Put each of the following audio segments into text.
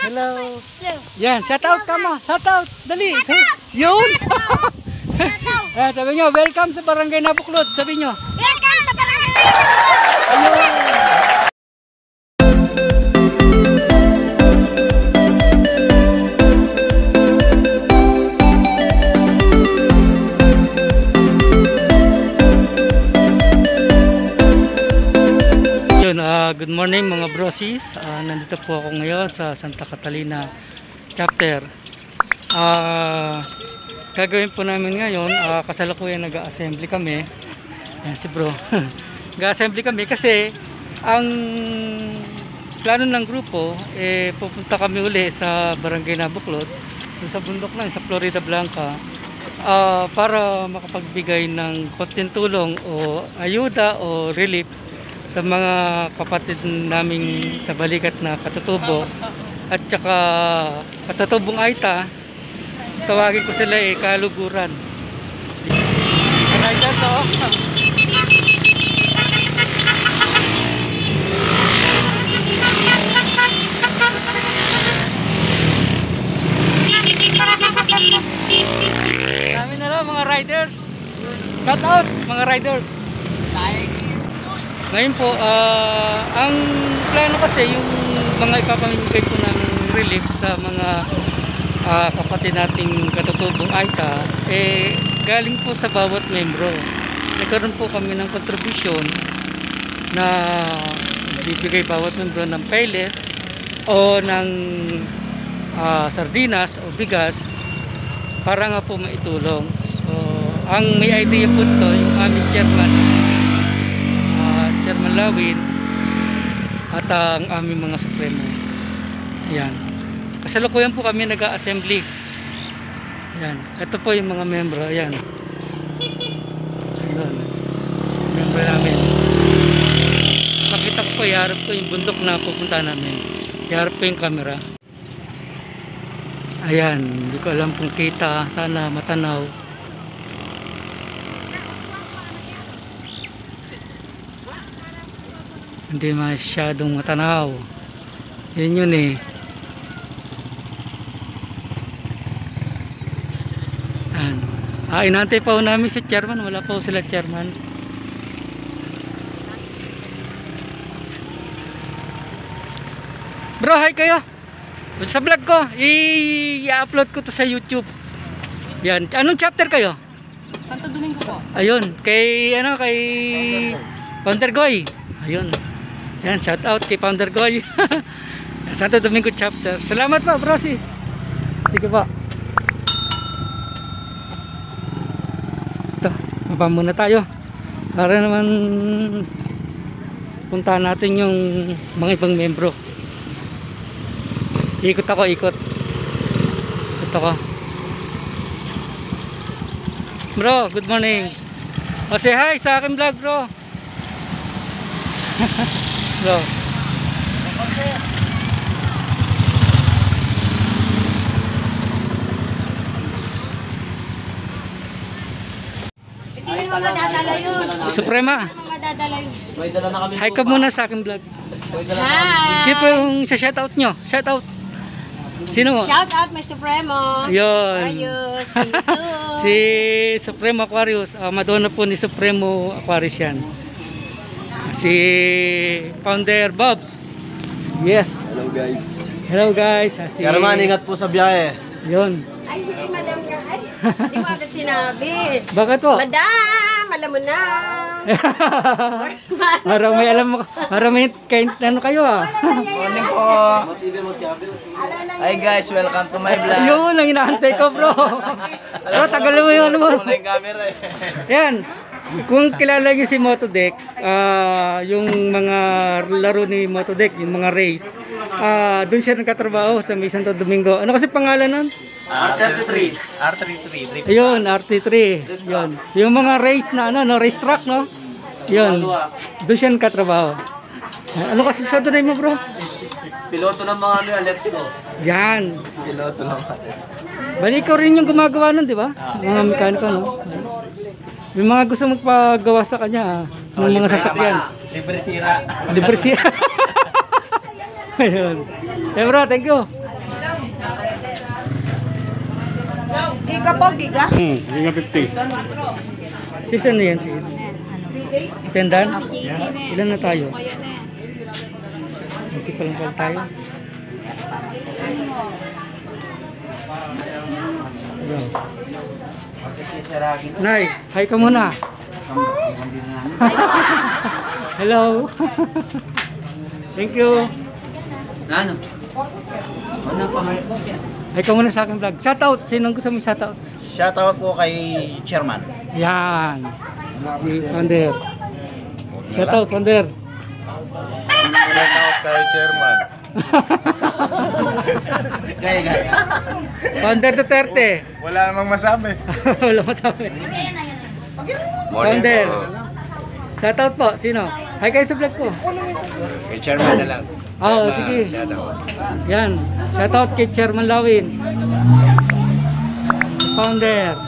Hello. Yan, shout out kama. Shout out. Dali. Yun. Sabi nyo, welcome sa Barangay Nabuklod. Sabi nyo. Welcome sa Barangay Nabuklod. Ayun. Good morning mga brosis. Nandito po ako ngayon sa Santa Catalina chapter. Gagawin po namin ngayon, kasalukuyan nag-assembly kami. Ayan si bro. Nag-assembly kami kasi ang plano ng grupo pupunta kami uli sa Barangay Nabuklod, sa bundok lang sa Florida Blanca, para makapagbigay ng konting tulong o ayuda o relief sa mga kapatid namin sa balikat na Katutubo at saka Katutubong Aita. Tawagin ko sila kaluguran. Aray dyan to. Dami na lang mga riders. Shout out mga riders. Ngayon po, ang plano kasi yung mga ipapamigay po ng relief sa mga kapatid nating Katutubong Aita, galing po sa bawat membro. Nagkaroon po kami ng contribution na bibigay bawat membro ng peles o ng sardinas o bigas para nga po maitulong. So, ang may idea po ito, yung aming chairman Lawin at ang aming mga supremo. Ayan. Kasalukuyan po kami nag-assembly. Ayan. Ito po yung mga membro. Ayan. Ayan. Membro namin. Pakita ko po, iharap ko yung bundok na pupunta namin. Iharap ko yung camera. Ayan. Hindi ko alam kung kita. Sana matanaw. Hindi masyadong matanaw. Yun inantay pa ho namin si chairman. Wala pa ho sila chairman. Bro, hi kayo. Sa vlog ko i-upload ko to sa YouTube. Yan. Anong chapter kayo? Santo Domingo po. Ayun. Kay Founder Goy. Ayun. Yan, shout out kay Founder Goy. Santo Domingo chapter. Salamat pa, brosis. Sige pa. Ito, mapa muna tayo. Para naman puntahan natin yung mga ibang membro. Ikot ako, ikot. Ikot ako. Bro, good morning. O, say hi sa aking vlog, bro. Bro. Hindi mo madadala yun. Suprema. Madadala yun. Hi ka muna sa aking vlog. Hi. Sino po yung sa shoutout nyo? Shoutout. Sino mo? Shout out my Supremo. Yun. Aquarius. Sisu. Si Supremo Aquarius. Madonna po ni Supremo Aquarius yan. Si Founder Bobs. Yes. Hello guys. Hello guys. Si Karaman, ingat po sa biyahe. Yun. Ay, hindi madam ka. Ay, hindi mo agad sinabi. Bakit po? Madam, alam mo na. Marami alam mo. Marami kayo kayo Morning po. Hi guys, welcome to my vlog. Yun ang inaantay ko, bro. Bro, tagal mo yun mo. Wala yung camera Yan. Kung kilala niyo si Motodeck, yung mga laro ni Motodeck, yung mga race, doon siya nagkatrabaho sa may Santo Domingo. Ano kasi pangalan nun? R33. Ayun, RT3. Yun. Yung mga race na race track, no? Yun. Doon siya nagkatrabaho. Ano kasi siya doon mo, bro? Piloto ng mga let's go. Yan. Piloto ng mga Bali ikaw rin yung gumagawa nun, di ba? Mga mekaniko, no? May mga gusto magpagawa sa kanya, ng mga sasakyan. Libre sira. Libre siya. Ayun. Bro, thank you. Giga po, giga. Giga 50. Sis, ano yan sis? Tendan? Ilan na tayo? Hindi pa lang pala tayo. Nay, hi ka muna. Hello. Thank you. Ano? Ano pangalan ko? Hi ka muna sa aking vlog. Shout out. Sinong gusto mo shout out? Shoutout po kay Chairman. Yan. Si Wander. Shout out, Wander. Shoutout kay Chairman. Gaya. Wander Duterte. Wala namang masabi. Wala masabi. Wander. Shout out po. Sino? Hi kayo sa vlog ko. Kay Chairman na lang. Oo, sige. Shoutout. Yan. Shout out kay Chairman Lawin. Founder.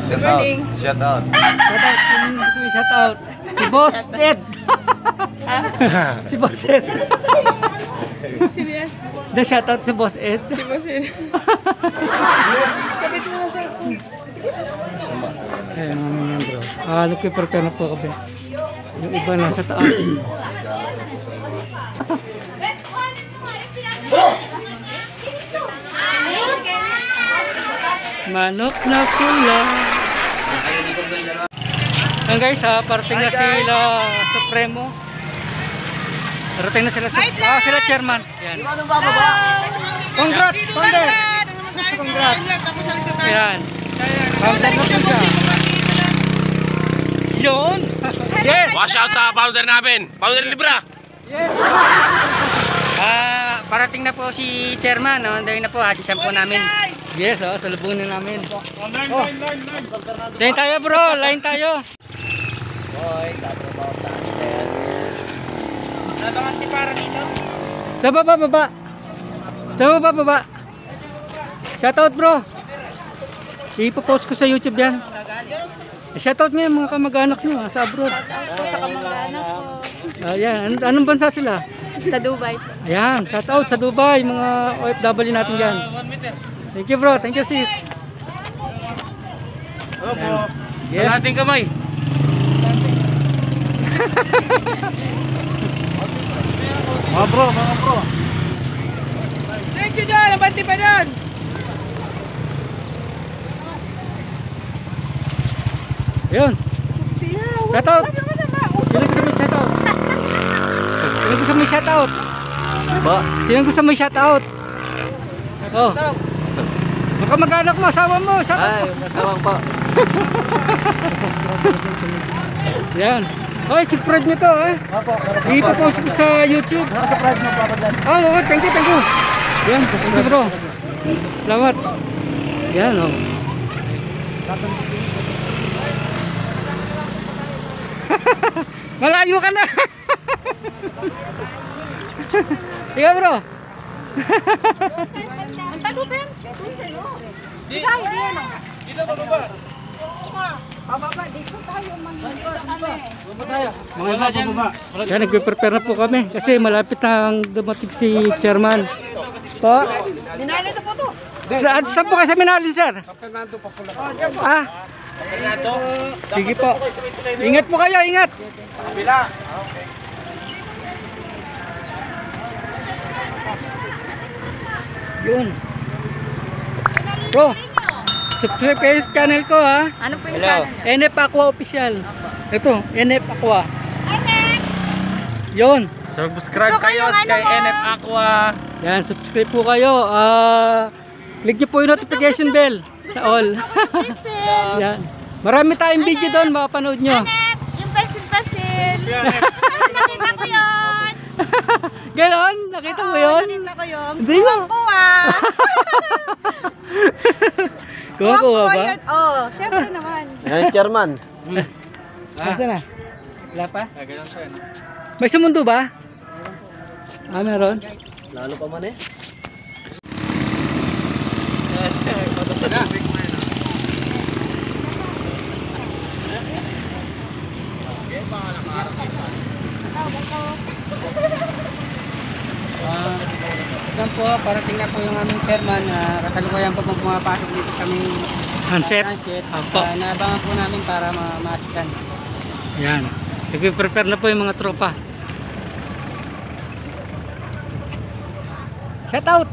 Shoutout. Shoutout. Shout out. Sino gusto mo shout out? Si Boss Ed. Si Boss Ed. The shout out si Boss Ed. Si Boss Ed. Ayan namin yan bro. Nagpiprepare na po kami. Yung iba nasa taas. Manok na pula. Yan guys, parating na sila Supremo. Parating na sila sila chairman. Yan. Congrats, Founder. Congrats. Yan. Founder na po siya. Yun. Yes. Wash out sa founder namin. Founder Libra. Yes. Parating na po si chairman, no? Dahil na po, asisan po namin. Yes, salubungin na namin. Line tayo bro, line tayo. Boy, tatrabaho sa Andes. Nabangat si para dito. Sa baba. Sa baba. Shoutout bro. Ipopost ko sa YouTube yan. Shoutout nyo yung mga kamag-anak nyo sa abroad. Sa kamag-anak ko. Ayan, anong bansa sila? Sa Dubai. Ayan, shoutout sa Dubai, mga OFW natin dyan. Thank you bro, thank you sis. Ayan. Yes. Ating kamay. Mga bro. Thank you dyan, abanti pa dyan. Ayun. Shoutout. Sino gusto may shoutout? Sino gusto may shoutout? Ba? Sino gusto may shoutout? Oh. Baka mag-anak mo, asawa mo, shoutout. Ay, masawang po. Yan. Hoy, subscribe nyo to, eh. Ipopost ko sa YouTube. Subscribe mo pa dyan. Oh, thank you. Yan, thank you bro. Salamat. Yan, oh. Malayo ka na. Ika bro. Kaya nagpe-prepare na po kami kasi malapit na dumating si chairman. Po? Minali na po to. Saan po kayo sa Minalin, sir? Ah? Sige po. Ingat po kayo, ingat. Yun. Bro, subscribe kayo sa channel ko ha. Ano po yung channel? NF Aqua Official. Ito, NF Aqua. Yun. Subscribe kayo ano kay NF Aqua. Yan, subscribe po kayo. Click nyo po yung notification bell sa all. Yan. Marami tayong video doon, makapanood nyo. Yung pasil-pasil. Nakita ko yun. Ganon? Nakita mo yun? Nakita ko yun. Hindi mo. Kuha. Kuha ba? Yun. Oh, syempre naman. Ay, Chairman. Nasaan na? Wala pa? May sumundo ba? Meron? Lalo pa man eh. Yan po, parating na po yung aming chairman. Kasalukuyan po pong pumapasok dito kami Handset. transit. Opo. Naabangan po namin para ma-asikan. Yan. Nagpe-prepare na po yung mga tropa. Shout out!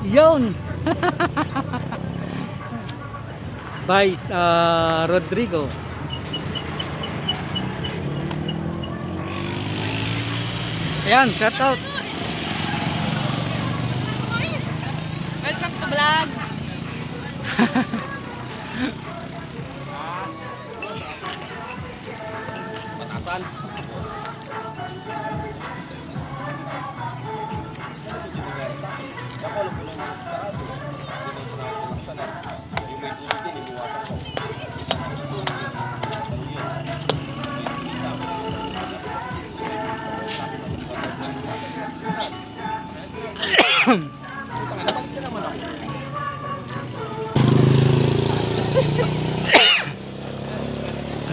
Yon! Vice Rodrigo. Ayan, shout out. Welcome to vlog.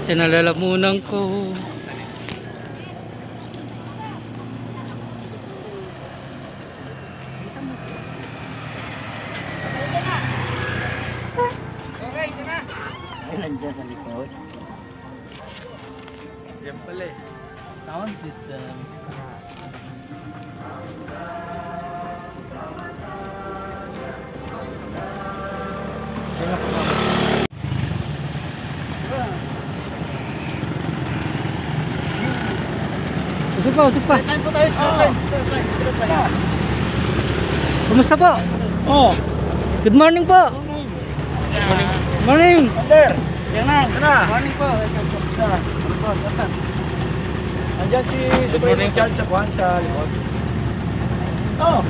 At nalalamunan ko. Nandiyan sa likod. Yan pala eh. Sound system. Usap pa, usap pa. Time po tayo, straight line. Kumusta po? Oh, Good morning po. Morning. Under. Yan na. Na. Morning po. Andyan si Supreme in charge sa Juan sa likod. Oh.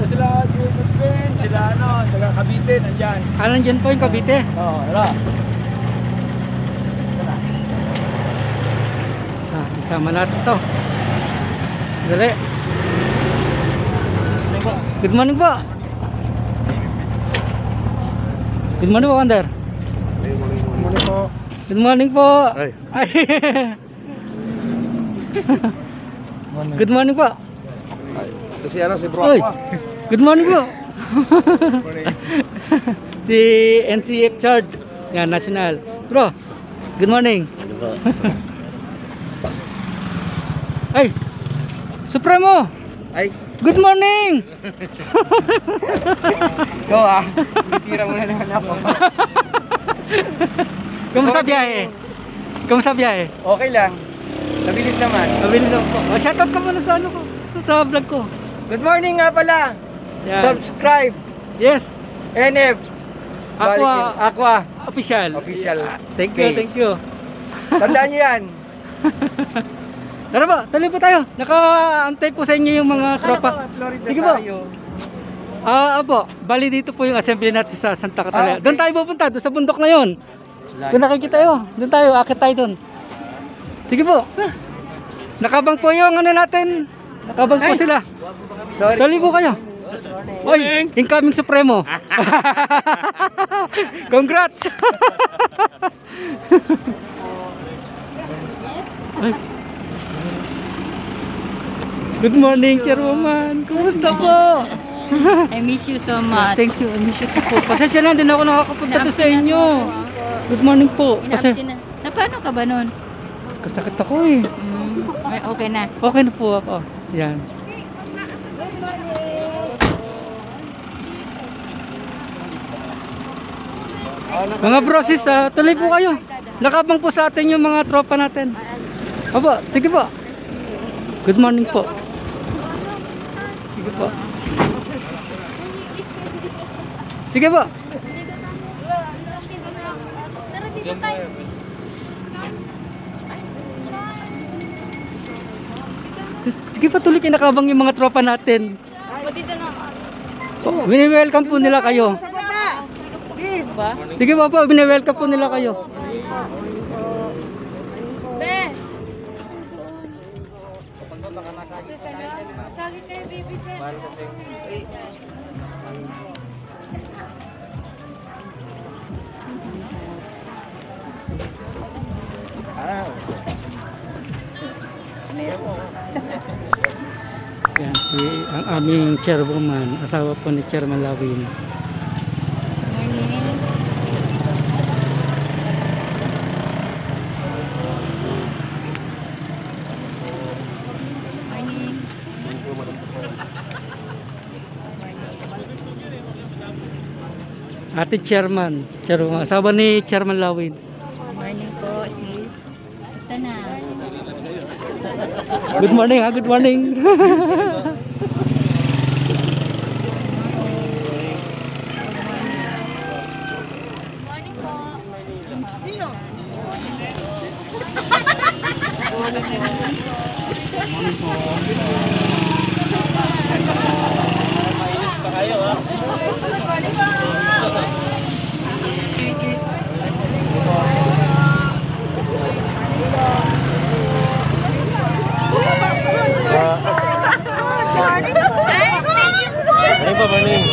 Sila sila ano, taga Cavite nandiyan. Alan dyan po yung Cavite. Oh, wala. Isama natin to. Dali. Good morning po. Good morning po, Wander. Muli po. Good morning po. Ay. Ay. Good morning po. Kasi ano si Bro Oy. Aqua. Good morning po. Si NCF Chart. Yan, national. Bro, good morning. Ay, Supremo. Ay, Good morning. go ah. Titira mo na naman ako. Kamusta biyahe? Kamusta biyahe? Okay lang. Nabilis naman. Mabilis ako po. Shoutout ka muna sa ano ko. Sa vlog ko. Good morning nga pala. Yan. Subscribe. Yes. NF. Aqua. Official. Official. Thank you, page. thank you. Tandaan nyo yan. Tara po, tuloy po tayo. Nakaantay po sa inyo yung mga tropa. Florida Sige po. tayo. Apo, bali dito po yung assembly natin sa Santa Catalina. Okay. Doon tayo pupunta, doon sa bundok na yun. Doon nakikita tayo. Doon tayo, akit tayo doon. Sige po. Nakabang po yung ano natin. Nakabang po sila. Sorry. Tuloy po kayo. Oy, incoming Supremo. Congrats. Ay. Good morning, Chairwoman. Kumusta po? I miss you so much. Thank you. I miss you po. Pasensya na, din ako nakakapunta doon sa inyo. Good morning po. Na paano ka ba nun? Kasakit ako eh. Okay na. Okay na po ako. Yan. Mga brosis, tuloy po kayo. Nakabang po sa atin yung mga tropa natin. Opo, sige po. Good morning po. Sige po. Sige po. Sige po, tuloy kayo, nakabang yung mga tropa natin. Oh, wini-welcome po nila kayo. Please ba? Sige po, wini-welcome po nila kayo. Be! ang aming chairwoman, asawa po ni Chairman Lawin. Morning. Morning. Ate Chairman, asawa ni Chairman Lawin. Morning po, sis. Basta na. Good morning, good morning. Morning po. Sino? Ano ba, Maning?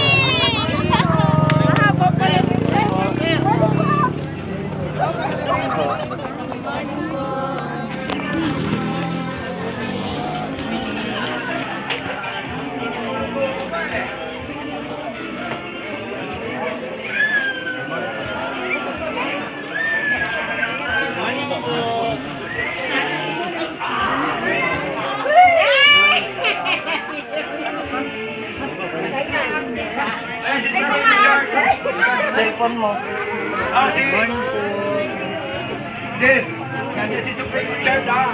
Cellphone mo. Ah, si... Jess! Nandiyan si Supreme Richard, ah!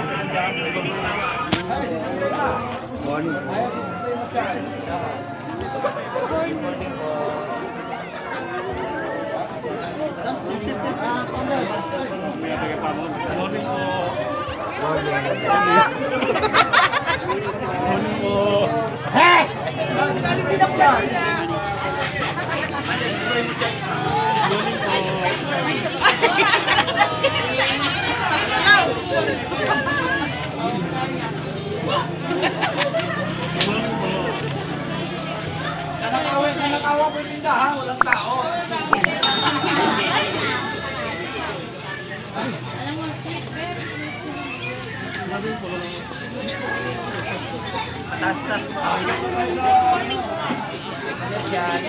Nanakawa ko yung tindahan, walang tao. Taas-taas. Diyan.